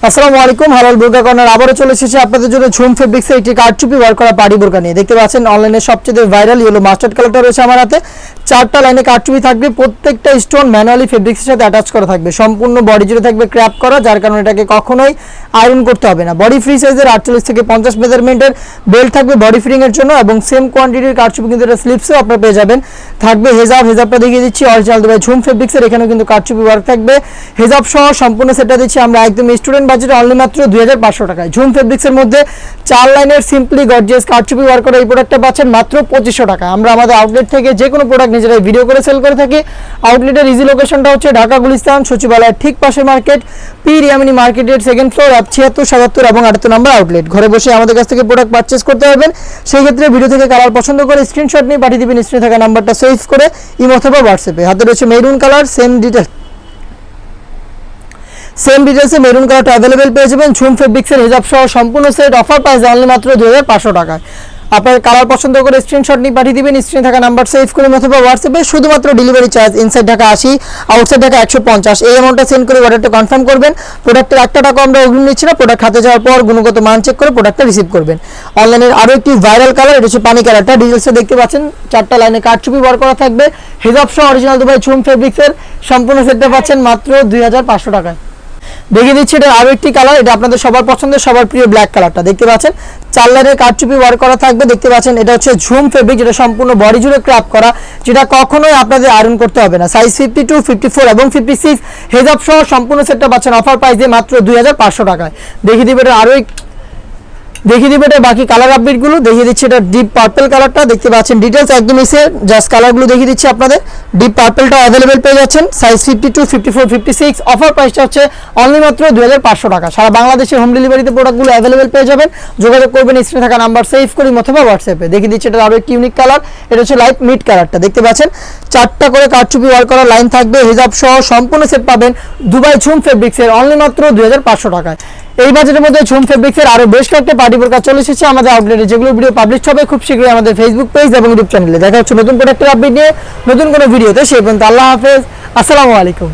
আসসালামু আলাইকুম, হালাল বোরকা কর্নার আবারও চলে এসেছে আপনাদের জন্য ঝুম ফেব্রিক্সের একটি কারচুপি ওয়ার্ক করা পাড়ি বোরকা নিয়ে। দেখতে পাচ্ছেন অনলাইনে সবচেয়ে ভাইরাল ইয়েলো মাস্টার্ড কালারটা রয়েছে আমার হাতে। 4টা লাইনে কারচুপি থাকবে, প্রত্যেকটা স্টোন ম্যানুয়ালি ফেব্রিক্সের সাথে অ্যাটাচ করা থাকবে, সম্পূর্ণ বডি জুড়ে থাকবে ক্র্যাপ করা, যার কারণে এটাকে কখনোই আয়রন করতে হবে না। বডি ফ্রি সাইজের 48 থেকে 50 মেজারমেন্টের বেল্ট থাকবে বডি ফ্রিং এর জন্য, এবং সেম কোয়ান্টিটির কারচুপি কিন্তু এটা স্লিপসেও আপনারা পেয়ে যাবেন। থাকবে হেজাবটা দেখিয়ে দিচ্ছি অরিজিনাল দুবাই ঝুম ফেব্রিক্সের, এখানেও কিন্তু কারচুপি ওয়ার্ক থাকবে। হেজাব সহ সম্পূর্ণ সেটটা দিচ্ছি আমরা একদম স্টুডেন্ট বাজেটে অনলি মাত্র 2500 টাকায়। ঝুম ফেব্রিক্সের মধ্যে 4 লাইনের সিম্পলি গর্জিয়াস কারচুপি ওয়ার্ক করা এই প্রোডাক্টটা পাচ্ছেন মাত্র 2500 টাকা। আমরা আমাদের আউটলেট থেকে যে কোনো প্রোডাক্ট নিজেরাই ভিডিও করে সেল করে থাকি। আউটলেটের ইজি লোকেশনটা হচ্ছে ঢাকা গুলিস্তান সচিবালয়ের ঠিক পাশের মার্কেট, পি রিয়ামিনি মার্কেটের সেকেন্ড ফ্লোর, 76, 77 এবং 78 নম্বর আউটলেট। ঘরে বসে আমাদের কাছ থেকে প্রোডাক্ট পারচেজ করতে পারবেন। সেই ক্ষেত্রে ভিডিও থেকে কালার পছন্দ করে স্ক্রিনশট নিয়ে পাঠিয়ে দিবেন স্ক্রিনে থাকা নাম্বারটা সেভ করে ইমো অথবা হোয়াটসঅ্যাপে। হাতে রয়েছে মেরুন কালার, সেম ডিটেলসে মেরুন কালারটা অ্যাভেলেবেল পেয়ে যাবেন। ঝুম ফেব্রিক্সের হিজাব সহ সম্পূর্ণ সেট অফার প্রাইস অনলি মাত্র 2500 টাকায়। আপনার কালার পছন্দ করে স্ক্রিনশট নিয়ে পাঠিয়ে দিবেন স্ক্রিনে থাকা নাম্বার সেভ করে অথবা হোয়াটসঅ্যাপে। শুধুমাত্র delivery charge inside Dhaka 80, outside Dhaka 150, এই অ্যামাউন্টটা সেন্ড করে অর্ডারটা কনফার্ম করবেন। প্রোডাক্টের 1 টাকা আমরা অগ্রিম নিচ্ছি না, প্রোডাক্ট হাতে যাওয়ার পর গুণগত মান চেক করে প্রোডাক্টটা রিসিভ করবেন। অনলাইনের আরও একটি ভাইরাল কালার, এটা হচ্ছে পানি কালারটা। ডিটেলসে দেখতে পাচ্ছেন 4টা লাইনে কারচুপি ওয়ার্ক করা থাকবে। হিজাব সহ অরিজিনাল দুবাই ঝুম ফেব্রিক্সের সম্পূর্ণ সেটটা পাচ্ছেন মাত্র 2500 টাকায়। দেখিয়ে দিচ্ছি এটা আরো একটি কালার, এটা আপনাদের সবার পছন্দের সবার প্রিয় ব্ল্যাক কালারটা। দেখতে পাচ্ছেন 4 লাইনের কারচুপি ওয়ার্ক করা থাকবে। দেখতে পাচ্ছেন এটা হচ্ছে ঝুম ফেব্রিক, যেটা সম্পূর্ণ বডি জুড়ে ক্র্যাপ করা, যেটা কখনোই আপনাদের আয়রন করতে হবে না। সাইজ 52, 54 এবং 56 হেজাব সহ সম্পূর্ণ সেটটা পাচ্ছেন অফার প্রাইস দিয়ে মাত্র 2500 টাকায়। দেখিয়ে দিবে এটা বাকি কালার আপডেটগুলো। দেখিয়ে দিচ্ছি এটা ডিপ পার্পল কালারটা। দেখতে পাচ্ছেন ডিটেলস একদম এসে জাস্ট কালারগুলো দেখিয়ে দিচ্ছি আপনাদের। ডিপ পার্পলটা অ্যাভেলেবেল পেয়ে যাচ্ছেন, সাইজ 52, 54, 56। অফার প্রাইসটা হচ্ছে অনলি মাত্র 2500 টাকা। সারা বাংলাদেশে হোম ডেলিভারিতে প্রোডাক্টগুলো অ্যাভেলেবেল পেয়ে যাবেন। যোগাযোগ করবেন স্ক্রিনে থাকা নাম্বার সেভ করি অথবা হোয়াটসঅ্যাপে। দেখিয়ে দিচ্ছি এটা আরও একটি ইউনিক কালার, এটা হচ্ছে লাইট মিড কালারটা। দেখতে পাচ্ছেন 4টা করে কারচুপি ওয়ার্ক করা লাইন থাকবে, হিজাব সহ সম্পূর্ণ সেট পাবেন দুবাই ঝুম ফেব্রিক্সের অনলি মাত্র 2500 টাকায়। এই বাজেটের মধ্যে ঝুম ফেব্রিক্সের আরো বেশ কয়েকটা পার্টি বোরকা চলে এসেছে আমাদের আউটলেটে, যেগুলো ভিডিও পাবলিশ হবে খুব শীঘ্রই আমাদের ফেসবুক পেজ এবং ইউটিউব চ্যানেলে। দেখা হচ্ছে নতুন প্রোডাক্টের আপডেট নিয়ে নতুন কোনো ভিডিওতে। সেই পর্যন্ত আল্লাহ হাফেজ, আসসালামু আলাইকুম।